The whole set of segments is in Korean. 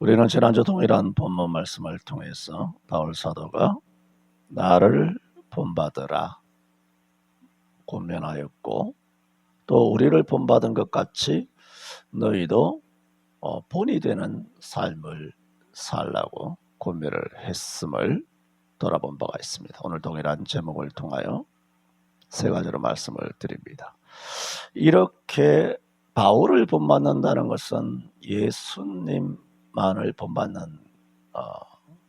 우리는 지난주 동일한 본문 말씀을 통해서 바울 사도가 나를 본받으라 권면하였고, 또 우리를 본받은 것 같이 너희도 본이 되는 삶을 살라고 권면을 했음을 돌아본 바가 있습니다. 오늘 동일한 제목을 통하여 세 가지로 말씀을 드립니다. 이렇게 바울을 본받는다는 것은 예수님만을 본받는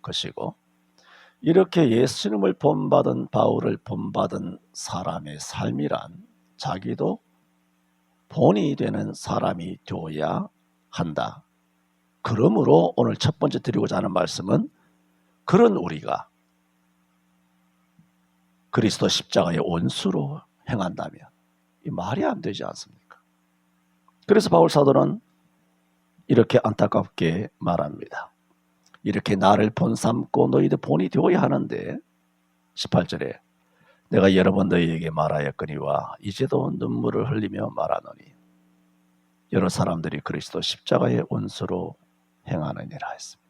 것이고, 이렇게 예수님을 본받은 바울을 본받은 사람의 삶이란 자기도 본이 되는 사람이 되어야 한다. 그러므로 오늘 첫 번째 드리고자 하는 말씀은, 그런 우리가 그리스도 십자가의 원수로 행한다면, 이 말이 안 되지 않습니까? 그래서 바울 사도는 이렇게 안타깝게 말합니다. 이렇게 나를 본삼고 너희들 본이 되어야 하는데, 18절에 내가 여러 번 너희에게 말하였거니와 이제도 눈물을 흘리며 말하노니 여러 사람들이 그리스도 십자가의 원수로 행하느니라 했습니다.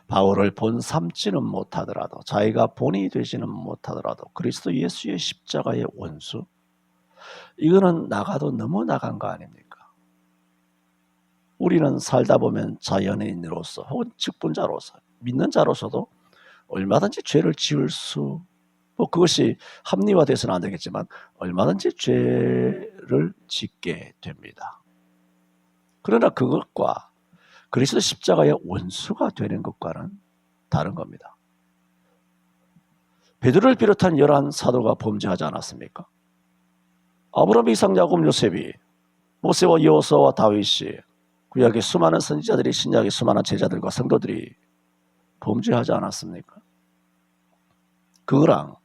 바울을 본 삼지는 못하더라도, 자기가 본이 되지는 못하더라도 그리스도 예수의 십자가의 원수, 이거는 나가도 너무 나간 거 아닙니까? 우리는 살다 보면 자연인으로서 혹은 직분자로서, 믿는 자로서도 얼마든지 죄를 지을 수, 그것이 합리화돼서는 안 되겠지만 얼마든지 죄를 짓게 됩니다. 그러나 그것과 그리스도 십자가의 원수가 되는 것과는 다른 겁니다. 베드로를 비롯한 11 사도가 범죄하지 않았습니까? 아브라함, 이삭, 야곱, 요셉이, 모세와 여호수아와 다윗이, 구약의 수많은 선지자들이, 신약의 수많은 제자들과 성도들이 범죄하지 않았습니까? 그거랑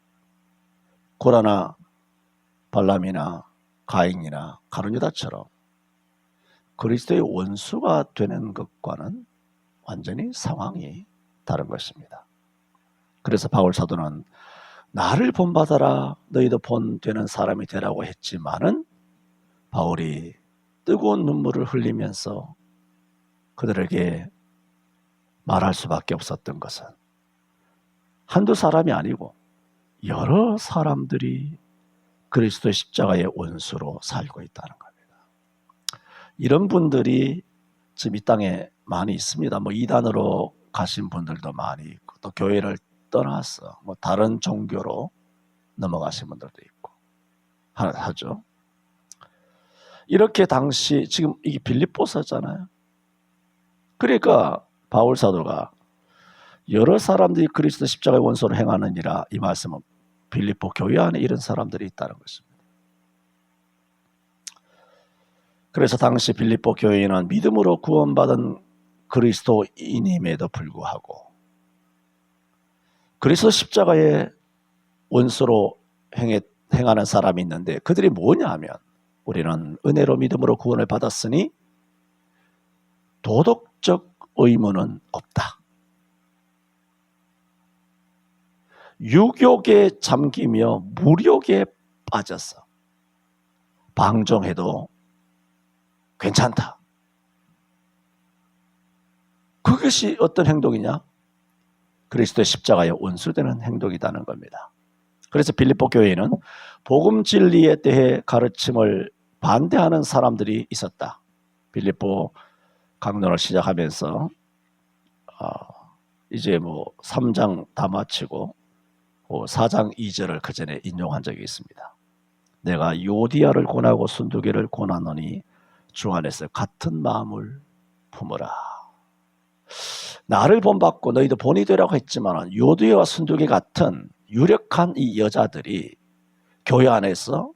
고라나 발람이나 가인이나 가룟유다처럼 그리스도의 원수가 되는 것과는 완전히 상황이 다른 것입니다. 그래서 바울 사도는 나를 본받아라, 너희도 본 되는 사람이 되라고 했지만은, 바울이 뜨거운 눈물을 흘리면서 그들에게 말할 수밖에 없었던 것은, 한두 사람이 아니고 여러 사람들이 그리스도 십자가의 원수로 살고 있다는 겁니다. 이런 분들이 지금 이 땅에 많이 있습니다. 이단으로 가신 분들도 많이 있고, 또 교회를 떠나서 다른 종교로 넘어가신 분들도 있고 하죠. 이렇게 당시, 지금 이게 빌립보서잖아요. 그러니까 바울 사도가 여러 사람들이 그리스도 십자가의 원수로 행하느니라, 이 말씀은 빌립보 교회 안에 이런 사람들이 있다는 것입니다. 그래서 당시 빌립보 교회는 믿음으로 구원받은 그리스도인임에도 불구하고 그리스도 십자가의 원수로 행하는 사람이 있는데, 그들이 뭐냐 하면, 우리는 은혜로 믿음으로 구원을 받았으니 도덕적 의무는 없다. 유욕에 잠기며 무욕에 빠져서 방종해도 괜찮다. 그것이 어떤 행동이냐? 그리스도의 십자가의 원수되는 행동이라는 겁니다. 그래서 빌립보 교회에는 복음 진리에 대해 가르침을 반대하는 사람들이 있었다. 빌립보 강론을 시작하면서 이제 3장 다 마치고 4장 2절을 그 전에 인용한 적이 있습니다. 내가 요디아를 권하고 순두개를 권하노니 주 안에서 같은 마음을 품으라. 나를 본받고 너희도 본이 되라고 했지만, 요디아와 순두개 같은 유력한 이 여자들이 교회 안에서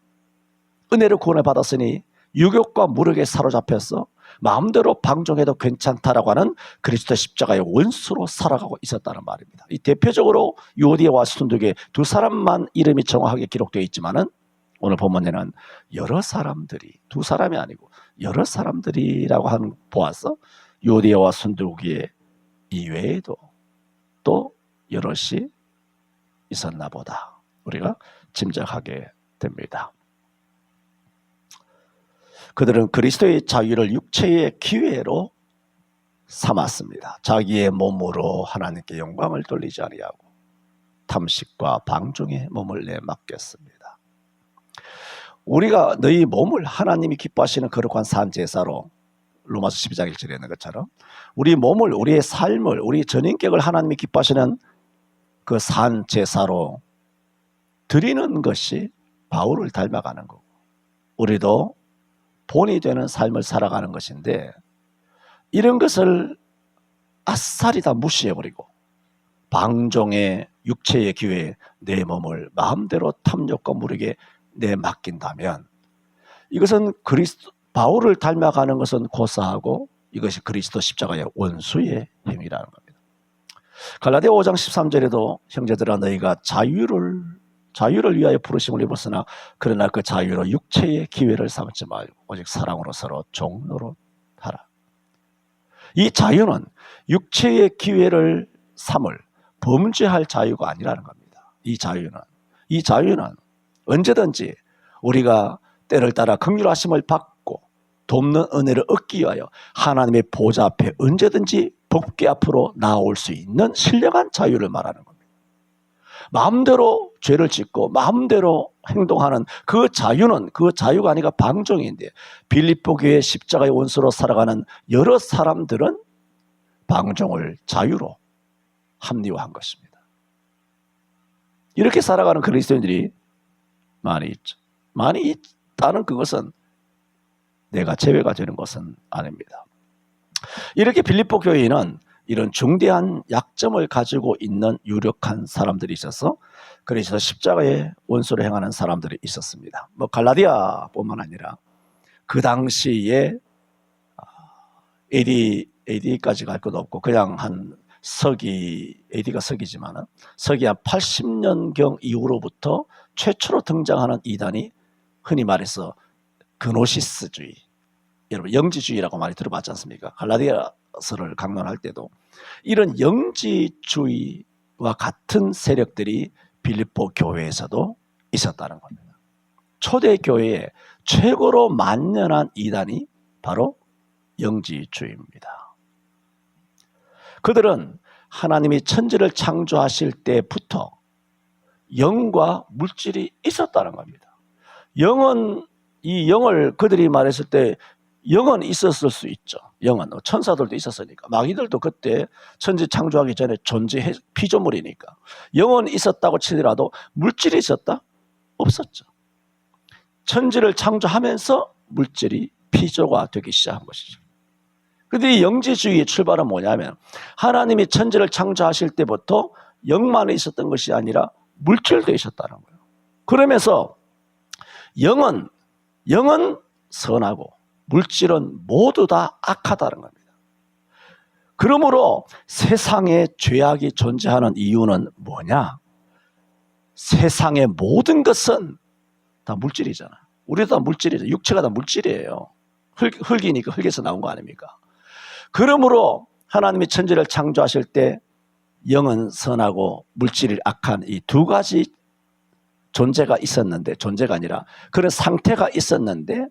은혜로 구원을 받았으니 유욕과 무력에 사로잡혀서 마음대로 방종해도 괜찮다라고 하는 그리스도 십자가의 원수로 살아가고 있었다는 말입니다. 이 대표적으로 요디아와 순두개 두 사람만 이름이 정확하게 기록되어 있지만은, 오늘 본문에는 여러 사람들이, 두 사람이 아니고 여러 사람들이라고 하는 보아서 요디아와 순두개 이외에도 또 여럿이 있었나 보다, 우리가 짐작하게 됩니다. 그들은 그리스도의 자유를 육체의 기회로 삼았습니다. 자기의 몸으로 하나님께 영광을 돌리지 아니하고 탐식과 방종에 몸을 내맡겼습니다. 우리가 너희 몸을 하나님이 기뻐하시는 거룩한 산 제사로, 로마서 12장 1절에 있는 것처럼 우리 몸을, 우리의 삶을, 우리 전인격을 하나님이 기뻐하시는 그 산 제사로 드리는 것이 바울을 닮아가는 거고, 우리도 본이 되는 삶을 살아가는 것인데, 이런 것을 아싸리 다 무시해버리고 방종의 육체의 기회에 내 몸을 마음대로 탐욕과 무력에 내맡긴다면, 이것은 바울을 닮아가는 것은 고사하고 이것이 그리스도 십자가의 원수의 행위라는 겁니다. 갈라디아 5장 13절에도 형제들아 너희가 자유를 위하여 부르심을 입었으나 그러나 그 자유로 육체의 기회를 삼지 말고 오직 사랑으로 서로 종노릇 하라. 이 자유는 육체의 기회를 삼을 범죄할 자유가 아니라는 겁니다. 이 자유는 언제든지 우리가 때를 따라 긍휼하심을 받고 돕는 은혜를 얻기 위하여 하나님의 보좌 앞에 언제든지 법궤 앞으로 나올 수 있는 신령한 자유를 말하는 겁니다. 마음대로 죄를 짓고 마음대로 행동하는 그 자유는, 그 자유가 아니라 방종인데, 빌립보 교회 십자가의 원수로 살아가는 여러 사람들은 방종을 자유로 합리화한 것입니다. 이렇게 살아가는 그리스도인들이 많이 있죠. 많이 있다는 그것은 내가 제외가 되는 것은 아닙니다. 이렇게 빌립보 교회는 이런 중대한 약점을 가지고 있는 유력한 사람들이 있어서 그래서 십자가의 원수를 행하는 사람들이 있었습니다. 갈라디아뿐만 아니라 그 당시에 AD까지 갈 것도 없고 그냥 한 AD가 서기지만은 서기 한 80년경 이후로부터 최초로 등장하는 이단이 흔히 말해서 그노시스주의, 여러분 영지주의라고 많이 들어봤지 않습니까? 갈라디아서를 강론할 때도 이런 영지주의와 같은 세력들이 빌립보 교회에서도 있었다는 겁니다. 초대 교회의 최고로 만연한 이단이 바로 영지주의입니다. 그들은 하나님이 천지를 창조하실 때부터 영과 물질이 있었다는 겁니다. 이 영을 그들이 말했을 때 영은 있었을 수 있죠. 영은 천사들도 있었으니까, 마귀들도 그때 천지 창조하기 전에 피조물이니까 영은 있었다고 치더라도 물질이 있었다? 없었죠. 천지를 창조하면서 물질이 피조가 되기 시작한 것이죠. 그런데 이 영지주의의 출발은 뭐냐면, 하나님이 천지를 창조하실 때부터 영만 있었던 것이 아니라 물질도 있었다는 거예요. 그러면서 영은 선하고 물질은 모두 다 악하다는 겁니다. 그러므로 세상에 죄악이 존재하는 이유는 뭐냐? 세상의 모든 것은 다 물질이잖아. 우리도 다 물질이죠. 육체가 다 물질이에요. 흙이니까 흙에서 나온 거 아닙니까? 그러므로 하나님이 천지를 창조하실 때 영은 선하고 물질이 악한 이 두 가지 존재가 있었는데, 존재가 아니라 그런 상태가 있었는데,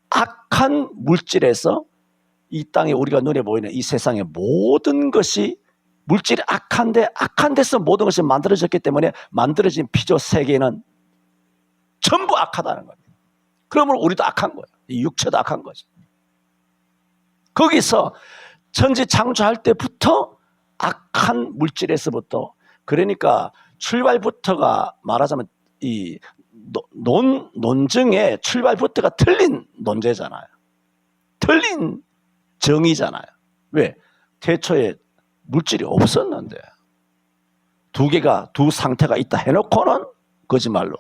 악한 물질에서 이 땅에 우리가 눈에 보이는 이 세상의 모든 것이 물질이 악한데, 악한 데서 모든 것이 만들어졌기 때문에 만들어진 피조 세계는 전부 악하다는 겁니다. 그러므로 우리도 악한 거예요. 이 육체도 악한 거죠. 거기서 천지 창조할 때부터 악한 물질에서부터, 그러니까 출발부터가 말하자면 이 논증의 출발부터가 틀린 논제잖아요. 틀린 정의잖아요. 왜? 태초에 물질이 없었는데 두 상태가 있다 해놓고는 거짓말로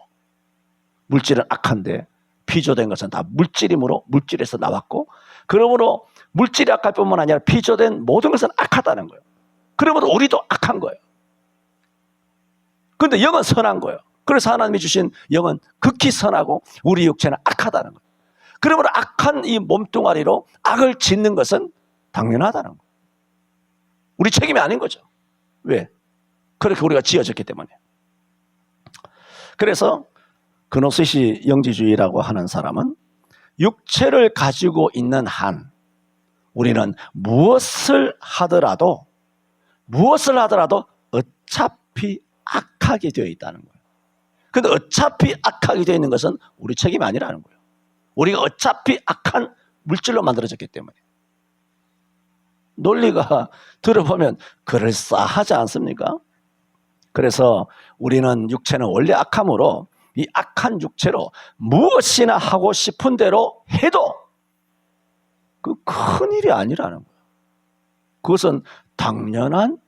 물질은 악한데 피조된 것은 다 물질이므로 물질에서 나왔고, 그러므로 물질이 악할 뿐만 아니라 피조된 모든 것은 악하다는 거예요. 그러므로 우리도 악한 거예요. 그런데 영은 선한 거예요. 그래서 하나님이 주신 영은 극히 선하고 우리 육체는 악하다는 거예요. 그러므로 악한 이 몸뚱아리로 악을 짓는 것은 당연하다는 거예요. 우리 책임이 아닌 거죠. 왜? 그렇게 우리가 지어졌기 때문에. 그래서 그노시시 영지주의라고 하는 사람은 육체를 가지고 있는 한 우리는 무엇을 하더라도 어차피 악하게 되어 있다는 거예요. 근데 어차피 악하게 되어 있는 것은 우리 책임이 아니라는 거예요. 우리가 어차피 악한 물질로 만들어졌기 때문에. 논리가 들어보면 그럴싸하지 않습니까? 그래서 우리는 육체는 원래 악함으로 이 악한 육체로 무엇이나 하고 싶은 대로 해도 그 큰일이 아니라는 거예요. 그것은 당연한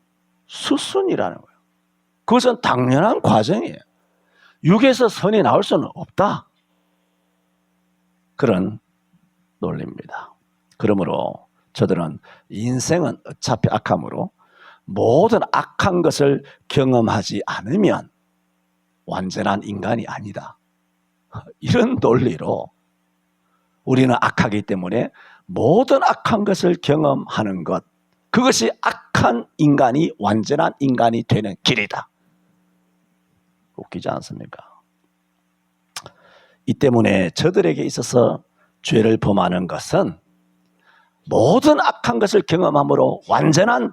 수순이라는 거예요. 그것은 당연한 과정이에요. 육에서 선이 나올 수는 없다. 그런 논리입니다. 그러므로 저들은 인생은 어차피 악함으로 모든 악한 것을 경험하지 않으면 완전한 인간이 아니다. 이런 논리로 우리는 악하기 때문에 모든 악한 것을 경험하는 것, 그것이 악한 인간이 완전한 인간이 되는 길이다. 웃기지 않습니까? 이 때문에 저들에게 있어서 죄를 범하는 것은 모든 악한 것을 경험함으로 완전한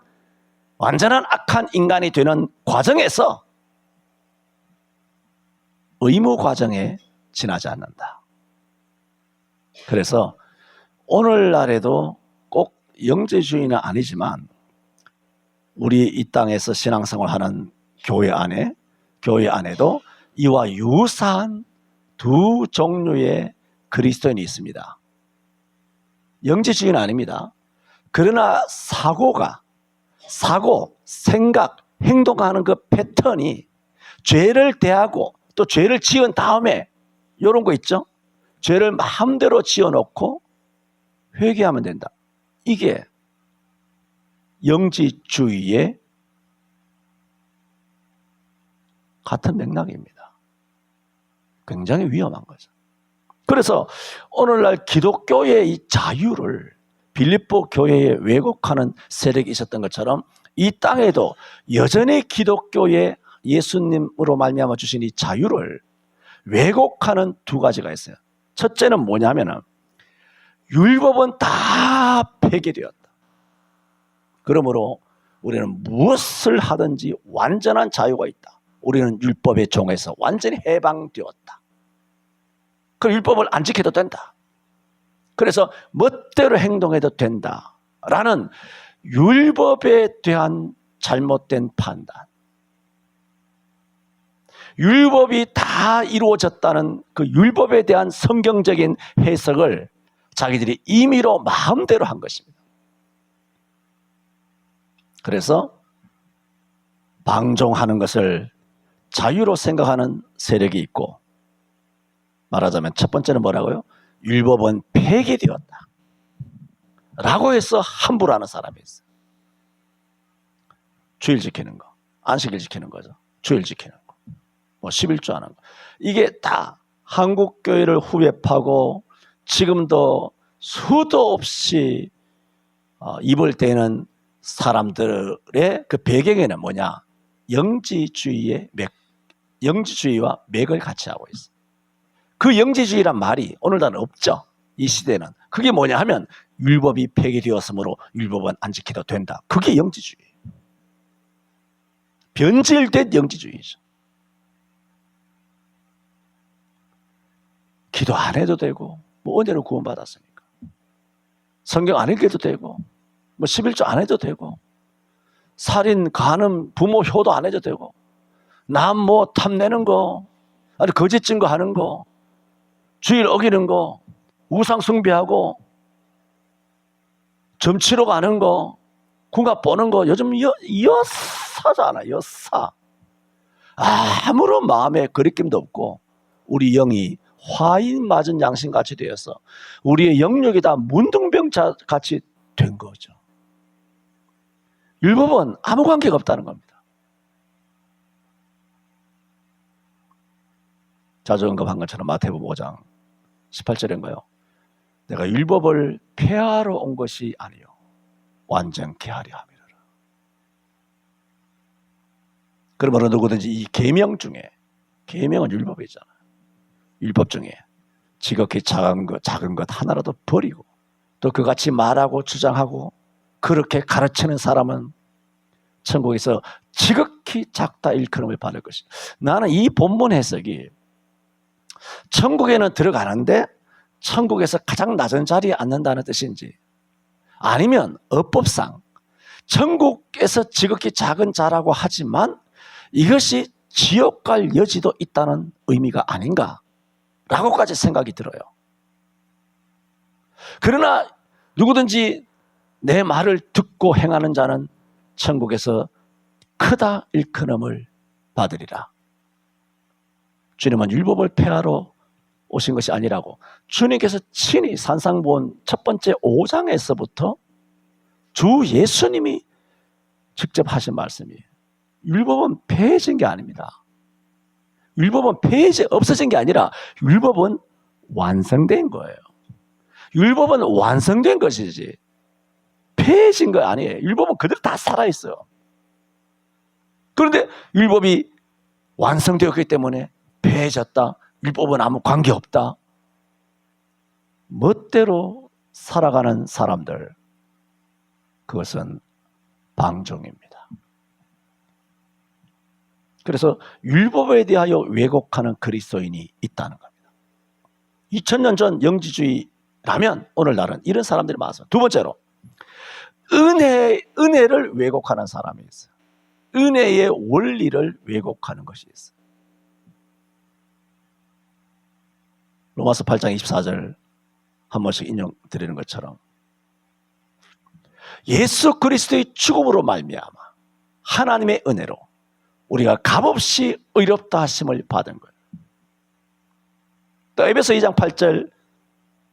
악한 인간이 되는 과정에서 의무 과정에 지나지 않는다. 그래서 오늘날에도 꼭 영재주의는 아니지만 우리 이 땅에서 신앙생활하는 교회 안에도 이와 유사한 두 종류의 그리스도인이 있습니다. 영지주의는 아닙니다. 그러나 사고, 생각, 행동하는 그 패턴이 죄를 대하고 또 죄를 지은 다음에 이런 거 있죠? 죄를 마음대로 지어놓고 회개하면 된다. 이게 영지주의의 같은 맥락입니다. 굉장히 위험한 거죠. 그래서 오늘날 기독교의 이 자유를 빌립보 교회에 왜곡하는 세력이 있었던 것처럼 이 땅에도 여전히 기독교의 예수님으로 말미암아 주신 이 자유를 왜곡하는 두 가지가 있어요. 첫째는 뭐냐면은 율법은 다 폐기되었다. 그러므로 우리는 무엇을 하든지 완전한 자유가 있다. 우리는 율법의 종에서 완전히 해방되었다. 그 율법을 안 지켜도 된다. 그래서 멋대로 행동해도 된다라는 율법에 대한 잘못된 판단. 율법이 다 이루어졌다는 그 율법에 대한 성경적인 해석을 자기들이 임의로 마음대로 한 것입니다. 그래서 방종하는 것을 자유로 생각하는 세력이 있고, 말하자면 첫 번째는 뭐라고요? 율법은 폐기되었다 라고 해서 함부로 하는 사람이 있어요. 주일 지키는 거, 안식일 지키는 거죠. 주일 지키는 거, 뭐 11조 하는 거. 이게 다 한국교회를 후벼파고 지금도 수도 없이 입을 대는 사람들의 그 배경에는 뭐냐? 영지주의와 맥을 같이 하고 있어요. 그 영지주의란 말이 오늘날은 없죠. 이 시대는. 그게 뭐냐 하면 율법이 폐기되었으므로 율법은 안 지켜도 된다. 그게 영지주의예요. 변질된 영지주의죠. 기도 안 해도 되고 뭐 은혜로 구원받았으니까 성경 안 읽어도 되고 뭐 11조 안 해도 되고 살인, 간음, 부모 효도 안 해도 되고 남 뭐 탐내는 거, 아니 거짓 증거하는 거, 주일 어기는 거, 우상 숭배하고 점치러 가는 거, 궁합 보는 거 요즘 여사잖아. 여사. 아무런 마음에 거리낌도 없고 우리 영이 화인 맞은 양심같이 되어서 우리의 영역이 다 문둥병같이 된 거죠. 율법은 아무 관계가 없다는 겁니다. 자주 언급한 것처럼 마태복음 5장 18절인가요? 내가 율법을 폐하러 온 것이 아니요 완전케 하려 함이라. 그러므로 누구든지 이 계명 중에, 계명은 율법이잖아요. 율법 중에 지극히 작은 것 하나라도 버리고 또 그같이 말하고 주장하고 그렇게 가르치는 사람은 천국에서 지극히 작다 일컬음을 받을 것이다. 나는 이 본문 해석이 천국에는 들어가는데 천국에서 가장 낮은 자리에 앉는다는 뜻인지, 아니면 어법상 천국에서 지극히 작은 자라고 하지만 이것이 지옥 갈 여지도 있다는 의미가 아닌가라고까지 생각이 들어요. 그러나 누구든지 내 말을 듣고 행하는 자는 천국에서 크다 일컬음을 받으리라. 주님은 율법을 폐하러 오신 것이 아니라고 주님께서 친히 산상보온 첫 번째 5장에서부터 주 예수님이 직접 하신 말씀이에요. 율법은 폐해진 게 아닙니다. 율법은 없어진 게 아니라 율법은 완성된 거예요. 율법은 완성된 것이지 폐해진 거 아니에요. 율법은 그대로 다 살아있어요. 그런데 율법이 완성되었기 때문에 폐해졌다, 율법은 아무 관계없다, 멋대로 살아가는 사람들, 그것은 방종입니다. 그래서 율법에 대하여 왜곡하는 그리스도인이 있다는 겁니다. 2000년 전 영지주의라면 오늘날은 이런 사람들이 많아서. 두 번째로 은혜를 왜곡하는 사람이 있어요. 은혜의 원리를 왜곡하는 것이 있어요. 로마서 8장 24절 한 번씩 인용드리는 것처럼 예수 그리스도의 죽음으로 말미암아 하나님의 은혜로 우리가 값없이 의롭다 하심을 받은 거예요. 또 에베소 2장 8절,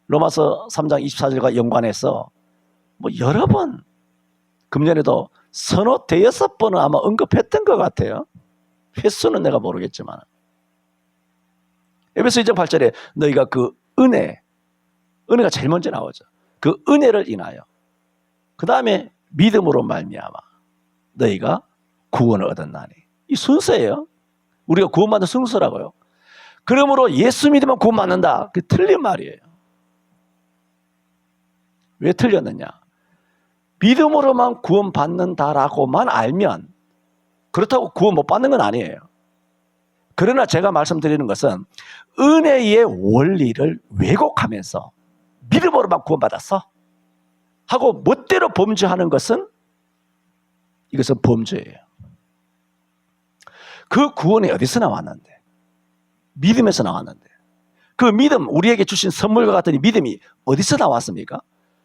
로마서 3장 24절과 연관해서 여러 번, 금년에도 서너 대여섯 번은 아마 언급했던 것 같아요. 횟수는 내가 모르겠지만. 에베소 2장 8절에 너희가 그 은혜가 제일 먼저 나오죠. 그 은혜를 인하여 그 다음에 믿음으로 말미암아 너희가 구원을 얻었나니. 이 순서예요. 우리가 구원받는 순서라고요. 그러므로 예수 믿으면 구원받는다. 그게 틀린 말이에요. 왜 틀렸느냐? 믿음으로만 구원받는다라고만 알면 그렇다고 구원 못 받는 건 아니에요. 그러나 제가 말씀드리는 것은 은혜의 원리를 왜곡하면서 믿음으로만 구원받았어 하고 멋대로 범죄하는 것은, 이것은 범죄예요. 그 구원이 어디서 나왔는데? 믿음에서 나왔는데. 그 믿음, 우리에게 주신 선물과 같은 이 믿음이 어디서 나왔습니까?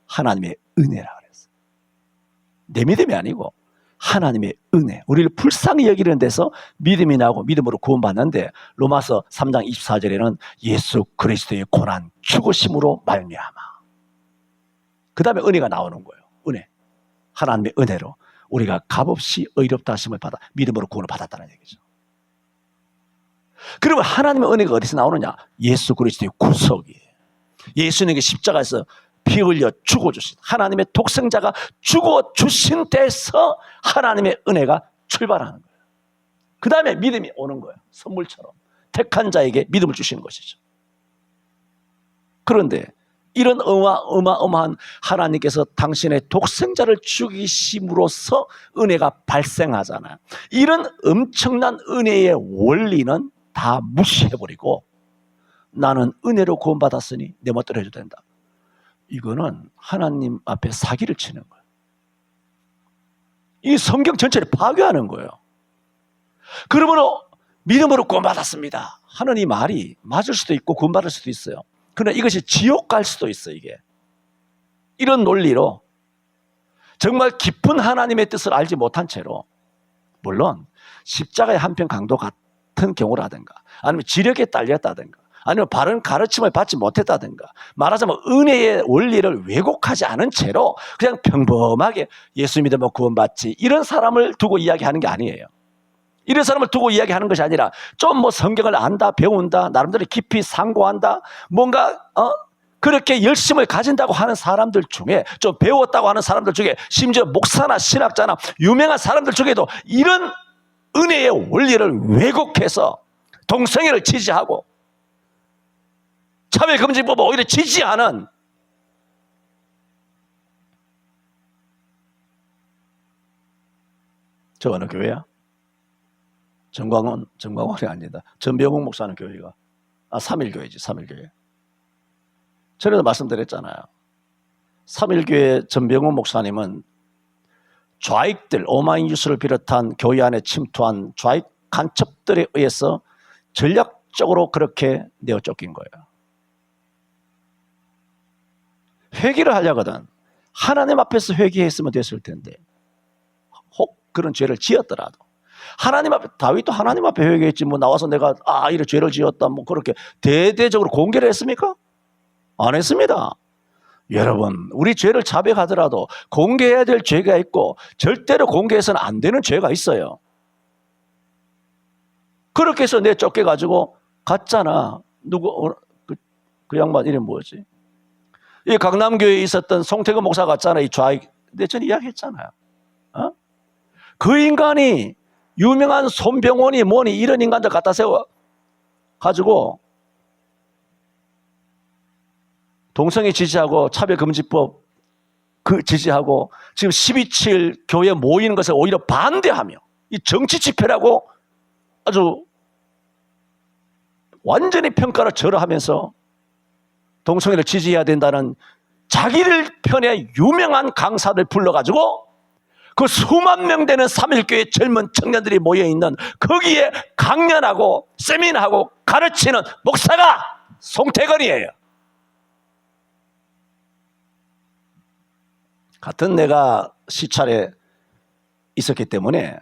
하나님의 은혜라 그랬어요. 내 믿음이 아니고 하나님의 은혜, 우리를 불쌍히 여기는 데서 믿음이 나고 믿음으로 구원받는데, 로마서 3장 24절에는 예수 그리스도의 고난 죽으심으로 말미암아, 그 다음에 은혜가 나오는 거예요. 은혜, 하나님의 은혜로 우리가 값없이 의롭다 하심을 받아 믿음으로 구원을 받았다는 얘기죠. 그러면 하나님의 은혜가 어디서 나오느냐? 예수 그리스도의 구속이에요. 예수님께 십자가에서 피 흘려 죽어주신, 하나님의 독생자가 죽어주신 데서 하나님의 은혜가 출발하는 거예요. 그 다음에 믿음이 오는 거예요. 선물처럼 택한 자에게 믿음을 주시는 것이죠. 그런데 이런 어마어마한 하나님께서 당신의 독생자를 죽이심으로써 은혜가 발생하잖아요. 이런 엄청난 은혜의 원리는 다 무시해버리고 나는 은혜로 구원받았으니 내 멋대로 해도 된다. 이거는 하나님 앞에 사기를 치는 거예요. 이 성경 전체를 파괴하는 거예요. 그러므로 믿음으로 구원받았습니다 하는 이 말이 맞을 수도 있고 구원받을 수도 있어요. 그러나 이것이 지옥 갈 수도 있어요. 이게 이런 논리로 정말 깊은 하나님의 뜻을 알지 못한 채로, 물론 십자가의 한편 강도 같은 경우라든가 아니면 지력에 딸렸다든가 아니면 바른 가르침을 받지 못했다든가, 말하자면 은혜의 원리를 왜곡하지 않은 채로 그냥 평범하게 예수 믿으면 구원받지, 이런 사람을 두고 이야기하는 게 아니에요. 이런 사람을 두고 이야기하는 것이 아니라 좀 성경을 안다, 배운다, 나름대로 깊이 상고한다, 뭔가 그렇게 열심을 가진다고 하는 사람들 중에, 좀 배웠다고 하는 사람들 중에, 심지어 목사나 신학자나 유명한 사람들 중에도 이런 은혜의 원리를 왜곡해서 동성애를 지지하고 차별금지법을 오히려 지지하는 저 어느 교회야? 정광훈이 아니다. 전병욱 목사는 교회가 3일교회지. 3일교회. 전에도 말씀드렸잖아요. 3일교회 전병욱 목사님은 좌익들, 오마이뉴스를 비롯한 교회 안에 침투한 좌익 간첩들에 의해서 전략적으로 그렇게 내어 쫓긴 거예요. 회개를 하려거든 하나님 앞에서 회개했으면 됐을 텐데, 혹 그런 죄를 지었더라도 하나님 앞에, 다윗도 하나님 앞에 회개했지 뭐 나와서 내가 이런 죄를 지었다 뭐 그렇게 대대적으로 공개를 했습니까? 안 했습니다. 여러분, 우리 죄를 자백하더라도 공개해야 될 죄가 있고 절대로 공개해서는 안 되는 죄가 있어요. 그렇게 해서 내 쫓겨가지고 갔잖아. 그 양반 이름 뭐지? 이 강남교회에 있었던 송태근 목사 같잖아. 이 좌익. 근데 전 이야기했잖아요. 그 인간이 유명한 손병원이 뭐니 이런 인간들 갖다 세워 가지고 동성애 지지하고 차별금지법 지지하고 지금 12.7 교회 모이는 것을 오히려 반대하며 이 정치 집회라고 아주 완전히 평가를 절하하면서 동성애를 지지해야 된다는 자기들 편의 유명한 강사들 불러가지고 그 수만 명 되는 3.1교회 젊은 청년들이 모여있는 거기에 강연하고 세미나하고 가르치는 목사가 송태근이에요. 같은 내가 시찰에 있었기 때문에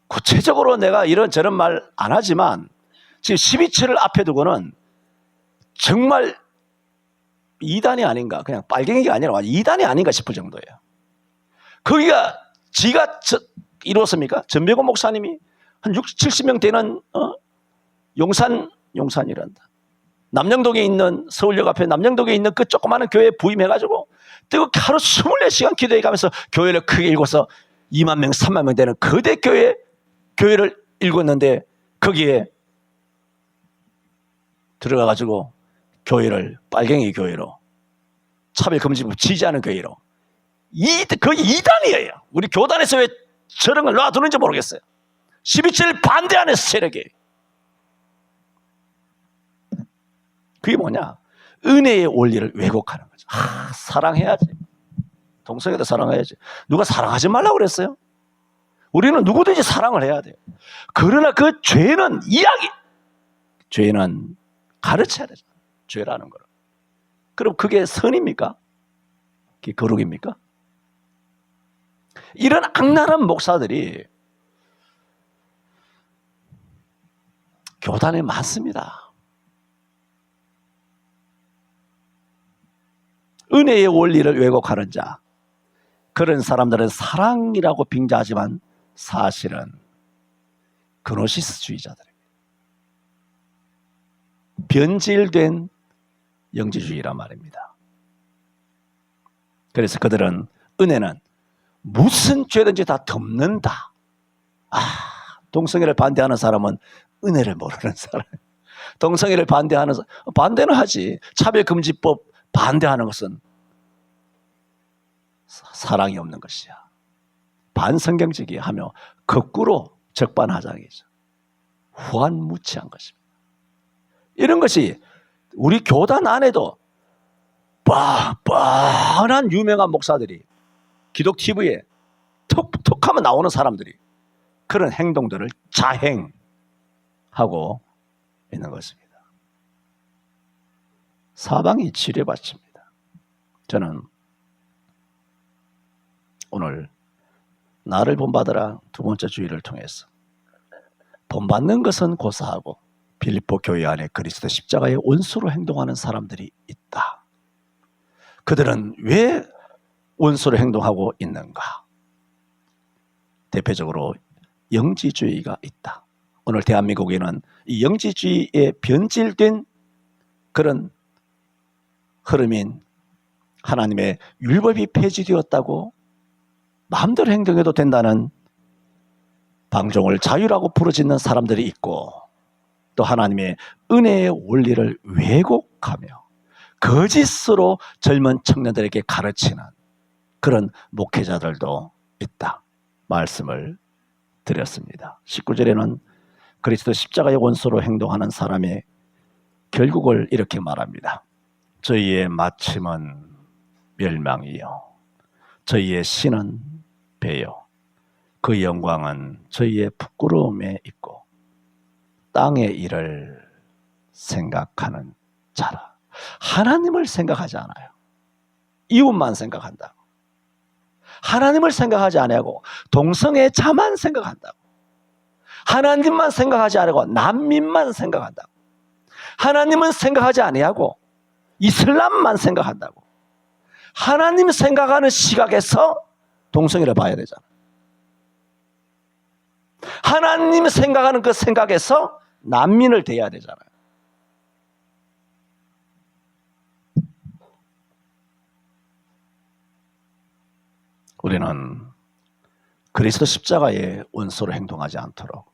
구체적으로 내가 이런저런 말 안 하지만 지금 12.7을 앞에 두고는 정말 이단이 아닌가, 그냥 빨갱이가 아니라 이단이 아닌가 싶을 정도예요. 거기가 지가 이루었습니까? 전병훈 목사님이 한 60, 70명 되는 용산이란다. 남영동에 있는, 서울역 앞에 남영동에 있는 그 조그마한 교회에 부임해가지고 뜨겁게 하루 24시간 기도해 가면서 교회를 크게 읽어서 2만 명, 3만 명 되는 거대 교회를 읽었는데 거기에 들어가가지고 교회를 빨갱이 교회로, 차별금지법 지지하는 교회로, 거의 이단이에요. 우리 교단에서 왜 저런 걸 놔두는지 모르겠어요. 12.7 반대하는 세력이. 그게 뭐냐? 은혜의 원리를 왜곡하는 거죠. 사랑해야지. 동성애도 사랑해야지. 누가 사랑하지 말라고 그랬어요? 우리는 누구든지 사랑을 해야 돼요. 그러나 그 죄는 죄는 가르쳐야 되잖아요. 죄라는 걸. 그럼 그게 선입니까? 그게 거룩입니까? 이런 악랄한 목사들이 교단에 많습니다. 은혜의 원리를 왜곡하는 자, 그런 사람들은 사랑이라고 빙자하지만 사실은 그노시스주의자들입니다. 변질된 영지주의란 말입니다. 그래서 그들은 은혜는 무슨 죄든지 다 덮는다. 동성애를 반대하는 사람은 은혜를 모르는 사람. 동성애를 반대하는 사람, 반대는 하지. 차별금지법 반대하는 것은 사랑이 없는 것이야. 반성경적이야 하며 거꾸로 적반하장이죠. 후한무치한 것입니다. 이런 것이 우리 교단 안에도 뻔한 유명한 목사들이 기독 TV에 톡하면 나오는 사람들이 그런 행동들을 자행하고 있는 것입니다. 사방이 지뢰밭입니다. 저는 오늘 나를 본받으라 두 번째 주의를 통해서 본받는 것은 고사하고 빌립보 교회 안에 그리스도 십자가의 원수로 행동하는 사람들이 있다. 그들은 왜 원수로 행동하고 있는가? 대표적으로 영지주의가 있다. 오늘 대한민국에는 이 영지주의에 변질된 그런 흐름인 하나님의 율법이 폐지되었다고 마음대로 행동해도 된다는 방종을 자유라고 부르짖는 사람들이 있고, 또 하나님의 은혜의 원리를 왜곡하며 거짓으로 젊은 청년들에게 가르치는 그런 목회자들도 있다 말씀을 드렸습니다. 19절에는 그리스도 십자가의 원수로 행동하는 사람의 결국을 이렇게 말합니다. 저희의 마침은 멸망이요 저희의 신은 배요 그 영광은 저희의 부끄러움에 있고 땅의 일을 생각하는 자라. 하나님을 생각하지 않아요. 이웃만 생각한다고. 하나님을 생각하지 않고 동성애 자만 생각한다고. 하나님만 생각하지 않고 난민만 생각한다고. 하나님은 생각하지 아니하고 이슬람만 생각한다고. 하나님 생각하는 시각에서 동성애를 봐야 되잖아. 하나님 생각하는 그 생각에서 난민을 대해야 되잖아요. 우리는 그리스도 십자가의 원수로 행동하지 않도록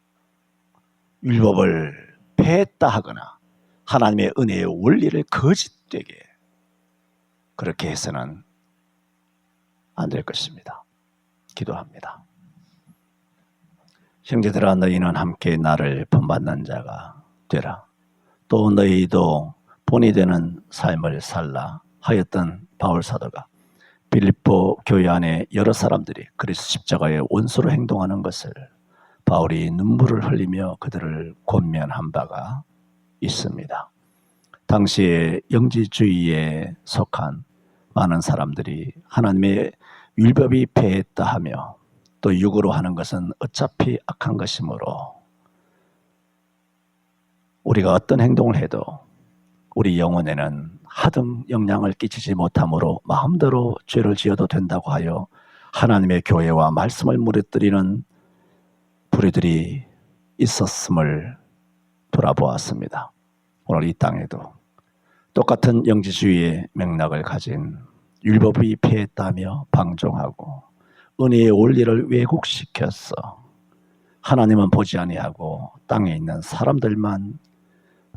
율법을 폐했다 하거나 하나님의 은혜의 원리를 거짓되게 그렇게 해서는 안 될 것입니다. 기도합니다. 형제들아 너희는 함께 나를 본받는 자가 되라. 또 너희도 본이 되는 삶을 살라 하였던 바울 사도가 빌립보 교회 안에 여러 사람들이 그리스도 십자가의 원수로 행동하는 것을 바울이 눈물을 흘리며 그들을 권면한 바가 있습니다. 당시에 영지주의에 속한 많은 사람들이 하나님의 율법이 폐했다 하며 또 육으로 하는 것은 어차피 악한 것이므로 우리가 어떤 행동을 해도 우리 영혼에는 하등 영향을 끼치지 못하므로 마음대로 죄를 지어도 된다고 하여 하나님의 교회와 말씀을 무너뜨리는 부류들이 있었음을 돌아보았습니다. 오늘 이 땅에도 똑같은 영지주의의 맥락을 가진 율법이 폐했다며 방종하고 은혜의 원리를 왜곡시켰어. 하나님은 보지 아니하고 땅에 있는 사람들만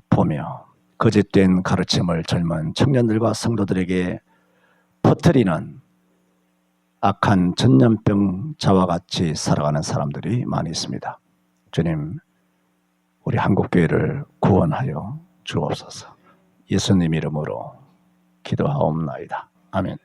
보며 거짓된 가르침을 젊은 청년들과 성도들에게 퍼뜨리는 악한 전염병자와 같이 살아가는 사람들이 많이 있습니다. 주님, 우리 한국교회를 구원하여 주옵소서. 예수님 이름으로 기도하옵나이다. 아멘.